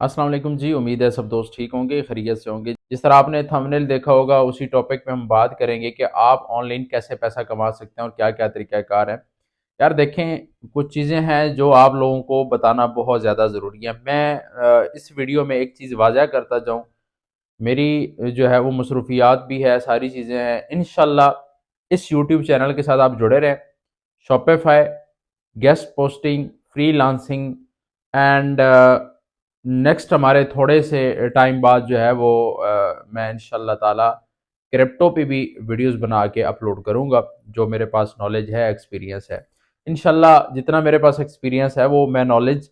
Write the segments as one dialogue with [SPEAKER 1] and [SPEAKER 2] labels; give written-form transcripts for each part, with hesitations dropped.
[SPEAKER 1] अस्सलाम वालेकुम जी। उम्मीद है सब दोस्त ठीक होंगे, खैरियत से होंगे। जिस तरह आपने थंबनेल देखा होगा उसी टॉपिक पे हम बात करेंगे कि आप ऑनलाइन कैसे पैसा कमा सकते हैं और क्या-क्या तरीक़ाकार हैं। यार देखें, कुछ चीज़ें हैं जो आप लोगों को बताना बहुत ज़्यादा ज़रूरी है। मैं इस वीडियो में एक चीज़ वाज़ह करता जाऊँ, मेरी जो है वो मसरूफ़ियात भी है, सारी चीज़ें हैं। इंशाल्लाह इस यूट्यूब चैनल के साथ आप जुड़े रहें। Shopify, guest posting, freelancing and next हमारे थोड़े से टाइम बाद जो है वो मैं इंशाल्लाह ताला क्रिप्टो पे भी वीडियोस बना के अपलोड करूँगा, जो मेरे पास नॉलेज है, एक्सपीरियंस है। इंशाल्लाह जितना मेरे पास एक्सपीरियंस है वो मैं नॉलेज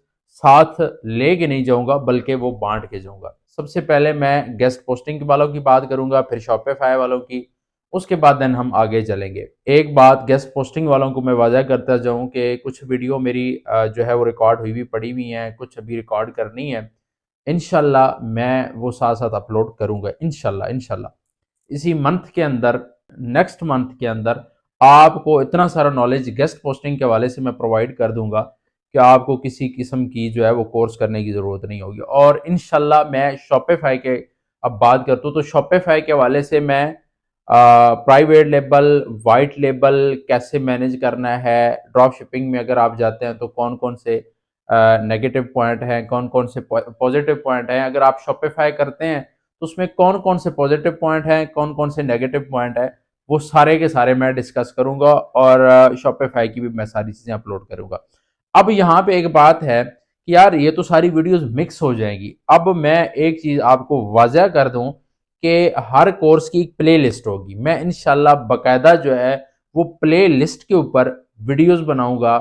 [SPEAKER 1] साथ लेके नहीं जाऊँगा बल्कि वो बाँट के जाऊँगा। सबसे पहले मैं गेस्ट पोस्टिंग वालों की बात करूँगा, फिर शॉपिफ़ाई वालों की, उसके बाद देन हम आगे चलेंगे। एक बात गेस्ट पोस्टिंग वालों को मैं वाज़ह करता जाऊँ कि कुछ वीडियो मेरी जो है वो रिकॉर्ड हुई हुई पड़ी हुई हैं, कुछ अभी रिकॉर्ड करनी है। इंशाल्लाह मैं वो साथ-साथ अपलोड करूँगा इंशाल्लाह, इंशाल्लाह। इसी मंथ के अंदर, नेक्स्ट मंथ के अंदर आपको इतना सारा नॉलेज गेस्ट पोस्टिंग के हवाले से मैं प्रोवाइड कर दूँगा कि आपको किसी किस्म की जो है वो कोर्स करने की ज़रूरत नहीं होगी। और इंशाल्लाह मैं शॉपिफ़ाई के अब बात करता हूँ तो शॉपिफ़ाई के हवाले से मैं प्राइवेट लेबल, व्हाइट लेबल कैसे मैनेज करना है, ड्रॉप शिपिंग में अगर आप जाते हैं तो कौन-कौन से नेगेटिव पॉइंट हैं, कौन-कौन से पॉजिटिव पॉइंट हैं। अगर आप शॉपिफ़ाई करते हैं तो उसमें कौन-कौन से पॉजिटिव पॉइंट हैं, कौन-कौन से नेगेटिव पॉइंट हैं, वो सारे के सारे मैं डिस्कस करूँगा और शॉपिफ़ाई की भी मैं सारी चीज़ें अपलोड करूँगा। अब यहाँ पे एक बात है कि यार ये तो सारी वीडियोज़ मिक्स हो जाएँगी। अब मैं एक चीज़ आपको वाज़ह कर दूँ कि हर कोर्स की एक प्लेलिस्ट होगी। मैं इंशाल्लाह बाकायदा जो है वो प्लेलिस्ट के ऊपर वीडियोज़ बनाऊँगा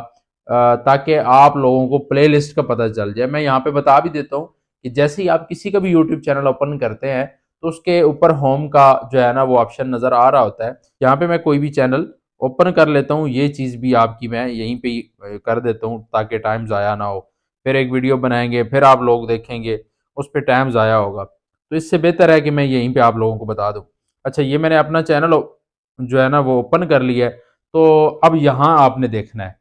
[SPEAKER 1] ताकि आप लोगों को प्लेलिस्ट का पता चल जाए। मैं यहाँ पे बता भी देता हूँ कि जैसे ही आप किसी का भी यूट्यूब चैनल ओपन करते हैं तो उसके ऊपर होम का जो है ना वो ऑप्शन नज़र आ रहा होता है। यहाँ पे मैं कोई भी चैनल ओपन कर लेता हूँ, ये चीज़ भी आपकी मैं यहीं पे ही कर देता हूँ ताकि टाइम ज़ाया ना हो। फिर एक वीडियो बनाएँगे, फिर आप लोग देखेंगे, उस पे टाइम ज़ाया होगा। तो इससे बेहतर है कि मैं यहीं पे आप लोगों को बता दूँ। अच्छा, ये मैंने अपना चैनल जो है ना वो ओपन कर लिया है, तो अब यहाँ आपने देखना है,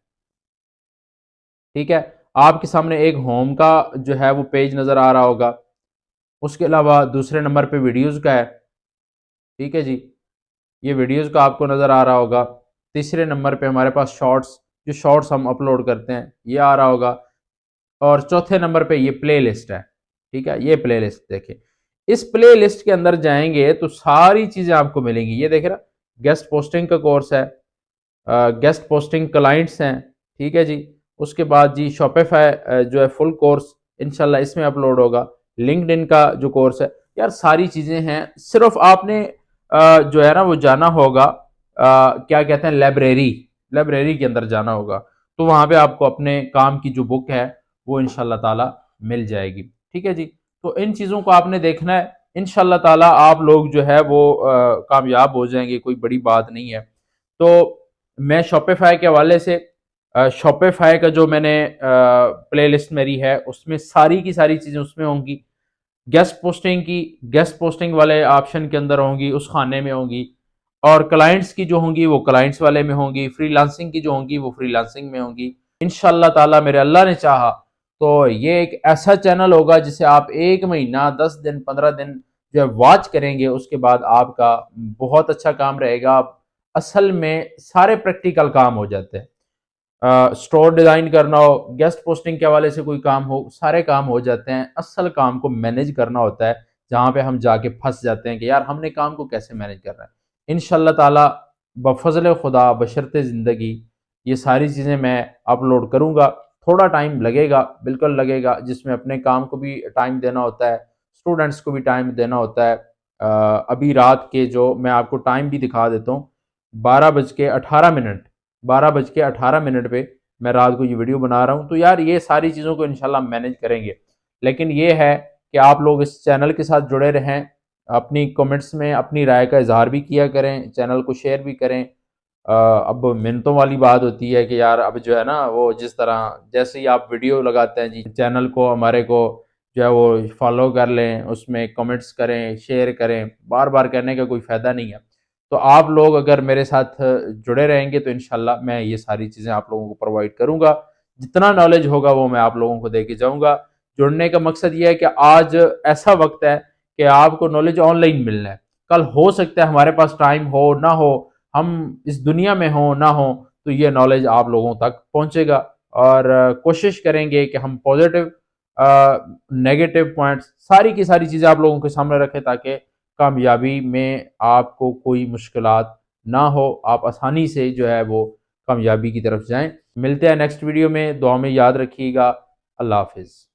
[SPEAKER 1] ठीक है? आपके सामने एक होम का जो है वो पेज नज़र आ रहा होगा। उसके अलावा दूसरे नंबर पे वीडियोज़ का है, ठीक है जी? ये वीडियोज़ का आपको नज़र आ रहा होगा। तीसरे नंबर पे हमारे पास शॉर्ट्स, जो शॉर्ट्स हम अपलोड करते हैं, ये आ रहा होगा। और चौथे नंबर पे ये प्लेलिस्ट है, ठीक है? ये प्लेलिस्ट देखिए। इस प्लेलिस्ट के अंदर जाएँगे तो सारी चीज़ें आपको मिलेंगी। ये देखिए ना, गेस्ट पोस्टिंग का कोर्स है, गेस्ट पोस्टिंग क्लाइंट्स हैं, ठीक है जी? उसके बाद जी शॉपिफ़ाई जो है फुल कोर्स इंशाल्लाह इसमें अपलोड होगा। लिंक्डइन का जो कोर्स है, यार सारी चीज़ें हैं। सिर्फ़ आपने जो है ना वो जाना होगा क्या कहते हैं लाइब्रेरी, लाइब्रेरी के अंदर जाना होगा। तो वहाँ पे आपको अपने काम की जो बुक है वो इंशाल्लाह ताला मिल जाएगी, ठीक है जी? तो इन चीज़ों को आपने देखना है, इंशाल्लाह ताला आप लोग जो है वो कामयाब हो जाएँगे, कोई बड़ी बात नहीं है। तो मैं शॉपिफ़ाई के हवाले से शॉपिफ़ाई का जो मैंने प्लेलिस्ट मेरी है उसमें सारी की सारी चीज़ें उसमें होंगी। गेस्ट पोस्टिंग की, गेस्ट पोस्टिंग वाले ऑप्शन के अंदर होंगी, उस खाने में होंगी। और क्लाइंट्स की जो होंगी वो क्लाइंट्स वाले में होंगी, फ्रीलांसिंग की जो होंगी वो फ्रीलांसिंग में होंगी। इंशाल्लाह ताला मेरे अल्लाह ने चाहा तो ये एक ऐसा चैनल होगा जिसे आप 1 महीना, 10 दिन, 15 दिन जो है वॉच करेंगे, उसके बाद आपका बहुत अच्छा काम रहेगा। असल में सारे प्रैक्टिकल काम हो जाते हैं। स्टोर डिज़ाइन करना हो, गेस्ट पोस्टिंग के हवाले से कोई काम हो, सारे काम हो जाते हैं। असल काम को मैनेज करना होता है, जहाँ पे हम जाके फँस जाते हैं कि यार हमने काम को कैसे मैनेज करना है। इंशाल्लाह ताला बफ़ज़ल खुदा बशर्ते ज़िंदगी ये सारी चीज़ें मैं अपलोड करूँगा। थोड़ा टाइम लगेगा, बिल्कुल लगेगा, जिसमें अपने काम को भी टाइम देना होता है, स्टूडेंट्स को भी टाइम देना होता है। अभी रात के जो मैं आपको टाइम भी दिखा देता हूँ, 12:18 12:18 पे मैं रात को ये वीडियो बना रहा हूँ। तो यार ये सारी चीज़ों को इंशाल्लाह मैनेज करेंगे। लेकिन ये है कि आप लोग इस चैनल के साथ जुड़े रहें, अपनी कमेंट्स में अपनी राय का इज़हार भी किया करें, चैनल को शेयर भी करें। अब मिन्नतों वाली बात होती है कि यार अब जो है ना वो जिस तरह जैसे ही आप वीडियो लगाते हैं जी, चैनल को हमारे को जो है वो फॉलो कर लें, उसमें कमेंट्स करें, शेयर करें, बार-बार कहने का कोई फ़ायदा नहीं है। तो आप लोग अगर मेरे साथ जुड़े रहेंगे तो इंशाल्लाह मैं ये सारी चीज़ें आप लोगों को प्रोवाइड करूँगा। जितना नॉलेज होगा वो मैं आप लोगों को देके जाऊँगा। जुड़ने का मकसद ये है कि आज ऐसा वक्त है कि आपको नॉलेज ऑनलाइन मिलना है। कल हो सकता है हमारे पास टाइम हो ना हो, हम इस दुनिया में हो ना हो, तो ये नॉलेज आप लोगों तक पहुंचेगा। और कोशिश करेंगे कि हम पॉजिटिव, नेगेटिव पॉइंट्स, सारी की सारी चीज़ें आप लोगों के सामने रखें, ताकि कामयाबी में आपको कोई मुश्किलात ना हो, आप आसानी से जो है वो कामयाबी की तरफ जाएं। मिलते हैं नेक्स्ट वीडियो में, दुआ में याद रखिएगा। अल्लाह हाफिज़।